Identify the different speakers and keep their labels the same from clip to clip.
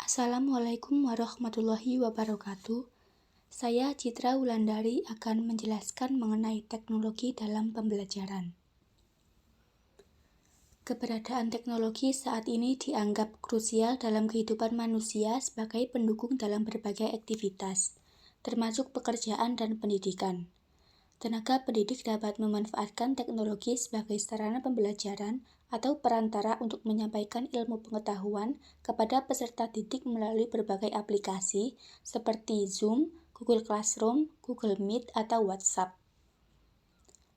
Speaker 1: Assalamualaikum warahmatullahi wabarakatuh. Saya Citra Wulandari akan menjelaskan mengenai teknologi dalam pembelajaran. Keberadaan teknologi saat ini dianggap krusial dalam kehidupan manusia sebagai pendukung dalam berbagai aktivitas, termasuk pekerjaan dan pendidikan. Tenaga pendidik dapat memanfaatkan teknologi sebagai sarana pembelajaran atau perantara untuk menyampaikan ilmu pengetahuan kepada peserta didik melalui berbagai aplikasi seperti Zoom, Google Classroom, Google Meet, atau WhatsApp.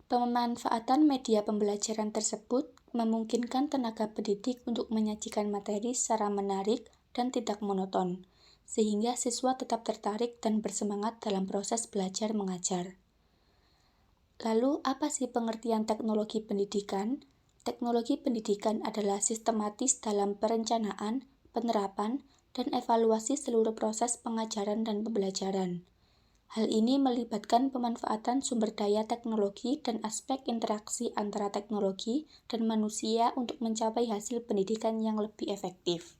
Speaker 1: Pemanfaatan media pembelajaran tersebut memungkinkan tenaga pendidik untuk menyajikan materi secara menarik dan tidak monoton, sehingga siswa tetap tertarik dan bersemangat dalam proses belajar mengajar. Lalu, apa sih pengertian teknologi pendidikan? Teknologi pendidikan adalah sistematis dalam perencanaan, penerapan, dan evaluasi seluruh proses pengajaran dan pembelajaran. Hal ini melibatkan pemanfaatan sumber daya teknologi dan aspek interaksi antara teknologi dan manusia untuk mencapai hasil pendidikan yang lebih efektif.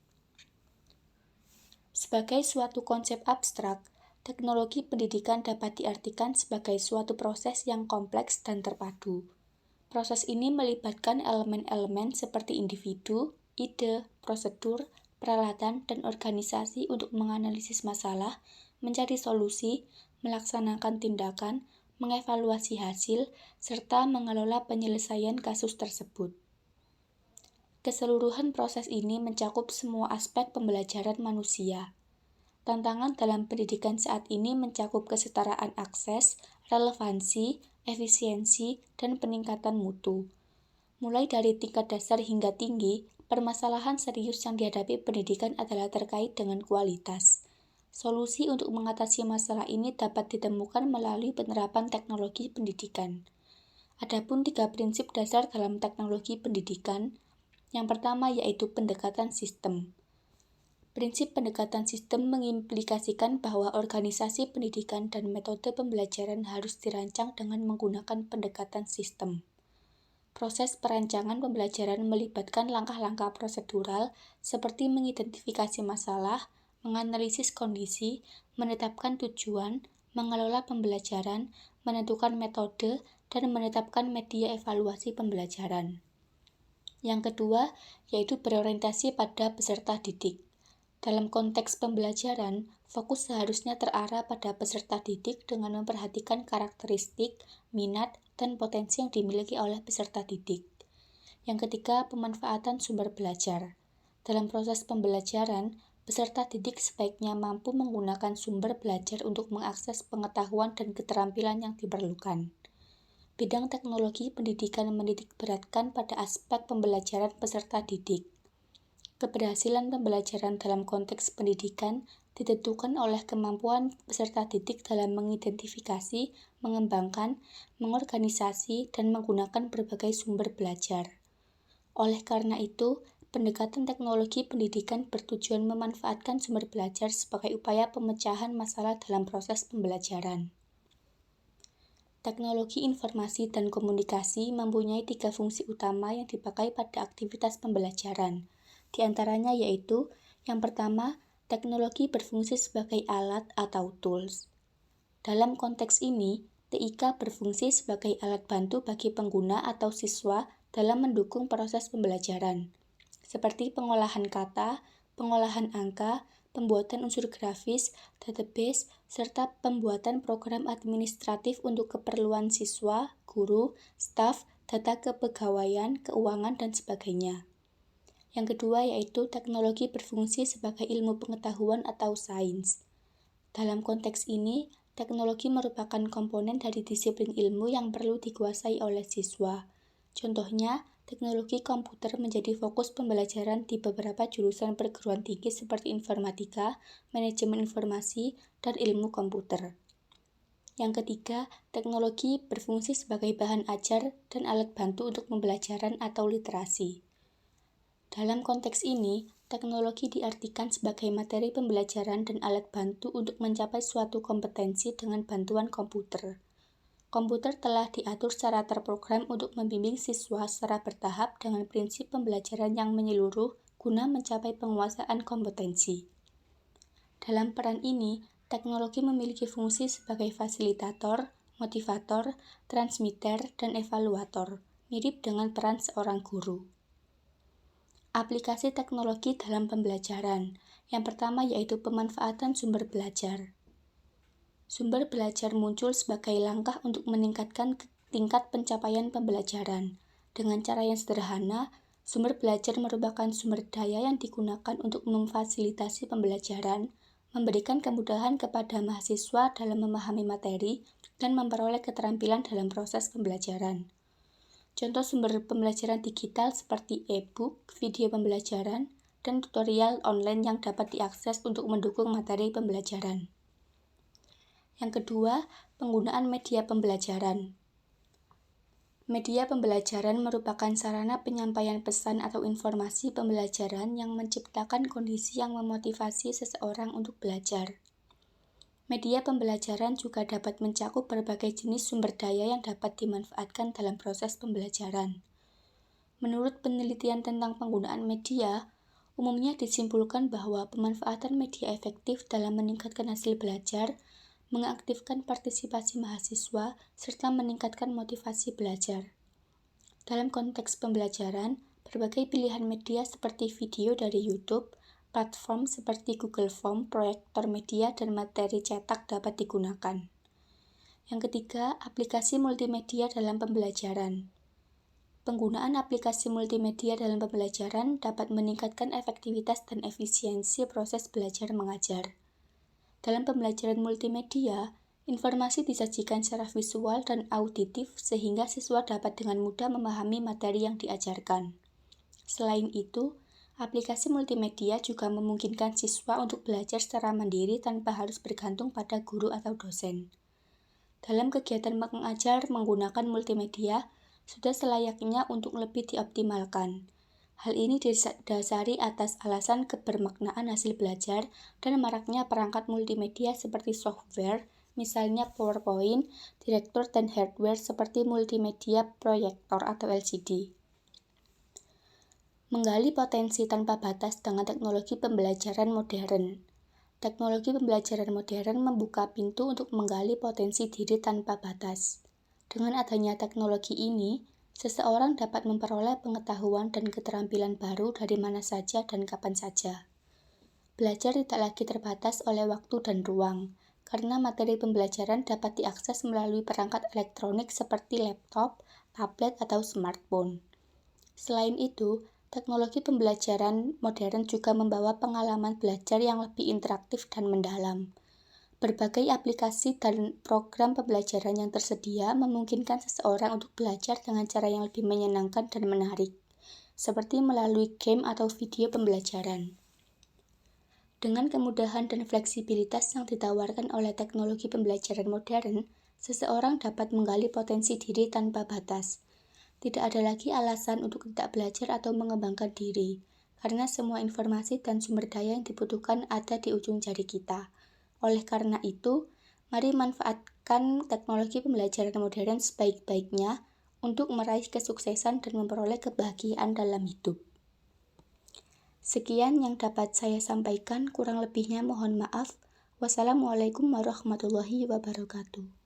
Speaker 1: Sebagai suatu konsep abstrak, teknologi pendidikan dapat diartikan sebagai suatu proses yang kompleks dan terpadu. Proses ini melibatkan elemen-elemen seperti individu, ide, prosedur, peralatan, dan organisasi untuk menganalisis masalah, mencari solusi, melaksanakan tindakan, mengevaluasi hasil, serta mengelola penyelesaian kasus tersebut. Keseluruhan proses ini mencakup semua aspek pembelajaran manusia. Tantangan dalam pendidikan saat ini mencakup kesetaraan akses, relevansi, efisiensi, dan peningkatan mutu. Mulai dari tingkat dasar hingga tinggi, permasalahan serius yang dihadapi pendidikan adalah terkait dengan kualitas. Solusi untuk mengatasi masalah ini dapat ditemukan melalui penerapan teknologi pendidikan. Adapun 3 prinsip dasar dalam teknologi pendidikan. Yang pertama yaitu pendekatan sistem. Prinsip pendekatan sistem mengimplikasikan bahwa organisasi pendidikan dan metode pembelajaran harus dirancang dengan menggunakan pendekatan sistem. Proses perancangan pembelajaran melibatkan langkah-langkah prosedural seperti mengidentifikasi masalah, menganalisis kondisi, menetapkan tujuan, mengelola pembelajaran, menentukan metode, dan menetapkan media evaluasi pembelajaran. Yang kedua, yaitu berorientasi pada peserta didik. Dalam konteks pembelajaran, fokus seharusnya terarah pada peserta didik dengan memperhatikan karakteristik, minat, dan potensi yang dimiliki oleh peserta didik. Yang ketiga, pemanfaatan sumber belajar. Dalam proses pembelajaran, peserta didik sebaiknya mampu menggunakan sumber belajar untuk mengakses pengetahuan dan keterampilan yang diperlukan. Bidang teknologi pendidikan menitik beratkan pada aspek pembelajaran peserta didik. Keberhasilan pembelajaran dalam konteks pendidikan ditentukan oleh kemampuan peserta didik dalam mengidentifikasi, mengembangkan, mengorganisasi, dan menggunakan berbagai sumber belajar. Oleh karena itu, pendekatan teknologi pendidikan bertujuan memanfaatkan sumber belajar sebagai upaya pemecahan masalah dalam proses pembelajaran. Teknologi informasi dan komunikasi mempunyai 3 fungsi utama yang dipakai pada aktivitas pembelajaran. Di antaranya yaitu, yang pertama, teknologi berfungsi sebagai alat atau tools. Dalam konteks ini, TIK berfungsi sebagai alat bantu bagi pengguna atau siswa dalam mendukung proses pembelajaran, seperti pengolahan kata, pengolahan angka, pembuatan unsur grafis, database, serta pembuatan program administratif untuk keperluan siswa, guru, staf, data kepegawaian, keuangan, dan sebagainya. Yang kedua yaitu teknologi berfungsi sebagai ilmu pengetahuan atau sains. Dalam konteks ini, teknologi merupakan komponen dari disiplin ilmu yang perlu dikuasai oleh siswa. Contohnya, teknologi komputer menjadi fokus pembelajaran di beberapa jurusan perguruan tinggi seperti informatika, manajemen informasi, dan ilmu komputer. Yang ketiga, teknologi berfungsi sebagai bahan ajar dan alat bantu untuk pembelajaran atau literasi. Dalam konteks ini, teknologi diartikan sebagai materi pembelajaran dan alat bantu untuk mencapai suatu kompetensi dengan bantuan komputer. Komputer telah diatur secara terprogram untuk membimbing siswa secara bertahap dengan prinsip pembelajaran yang menyeluruh guna mencapai penguasaan kompetensi. Dalam peran ini, teknologi memiliki fungsi sebagai fasilitator, motivator, transmitter, dan evaluator, mirip dengan peran seorang guru. Aplikasi teknologi dalam pembelajaran. Yang pertama yaitu pemanfaatan sumber belajar. Sumber belajar muncul sebagai langkah untuk meningkatkan tingkat pencapaian pembelajaran. Dengan cara yang sederhana, sumber belajar merupakan sumber daya yang digunakan untuk memfasilitasi pembelajaran, memberikan kemudahan kepada mahasiswa dalam memahami materi, dan memperoleh keterampilan dalam proses pembelajaran. Contoh sumber pembelajaran digital seperti e-book, video pembelajaran, dan tutorial online yang dapat diakses untuk mendukung materi pembelajaran. Yang kedua, penggunaan media pembelajaran. Media pembelajaran merupakan sarana penyampaian pesan atau informasi pembelajaran yang menciptakan kondisi yang memotivasi seseorang untuk belajar. Media pembelajaran juga dapat mencakup berbagai jenis sumber daya yang dapat dimanfaatkan dalam proses pembelajaran. Menurut penelitian tentang penggunaan media, umumnya disimpulkan bahwa pemanfaatan media efektif dalam meningkatkan hasil belajar, mengaktifkan partisipasi mahasiswa, serta meningkatkan motivasi belajar. Dalam konteks pembelajaran, berbagai pilihan media seperti video dari YouTube, platform seperti Google Form, proyektor media, dan materi cetak dapat digunakan. Yang ketiga, aplikasi multimedia dalam pembelajaran. Penggunaan aplikasi multimedia dalam pembelajaran dapat meningkatkan efektivitas dan efisiensi proses belajar mengajar. Dalam pembelajaran multimedia, informasi disajikan secara visual dan auditif sehingga siswa dapat dengan mudah memahami materi yang diajarkan. Selain itu, aplikasi multimedia juga memungkinkan siswa untuk belajar secara mandiri tanpa harus bergantung pada guru atau dosen. Dalam kegiatan mengajar menggunakan multimedia, sudah selayaknya untuk lebih dioptimalkan. Hal ini didasari atas alasan kebermaknaan hasil belajar dan maraknya perangkat multimedia seperti software, misalnya PowerPoint, direktur dan hardware seperti multimedia proyektor atau LCD. Menggali potensi tanpa batas dengan teknologi pembelajaran modern. Teknologi pembelajaran modern membuka pintu untuk menggali potensi diri tanpa batas. Dengan adanya teknologi ini, seseorang dapat memperoleh pengetahuan dan keterampilan baru dari mana saja dan kapan saja. Belajar tidak lagi terbatas oleh waktu dan ruang, karena materi pembelajaran dapat diakses melalui perangkat elektronik seperti laptop, tablet, atau smartphone. Selain itu, teknologi pembelajaran modern juga membawa pengalaman belajar yang lebih interaktif dan mendalam. Berbagai aplikasi dan program pembelajaran yang tersedia memungkinkan seseorang untuk belajar dengan cara yang lebih menyenangkan dan menarik, seperti melalui game atau video pembelajaran. Dengan kemudahan dan fleksibilitas yang ditawarkan oleh teknologi pembelajaran modern, seseorang dapat menggali potensi diri tanpa batas. Tidak ada lagi alasan untuk tidak belajar atau mengembangkan diri, karena semua informasi dan sumber daya yang dibutuhkan ada di ujung jari kita. Oleh karena itu, mari manfaatkan teknologi pembelajaran modern sebaik-baiknya untuk meraih kesuksesan dan memperoleh kebahagiaan dalam hidup. Sekian yang dapat saya sampaikan, kurang lebihnya mohon maaf. Wassalamualaikum warahmatullahi wabarakatuh.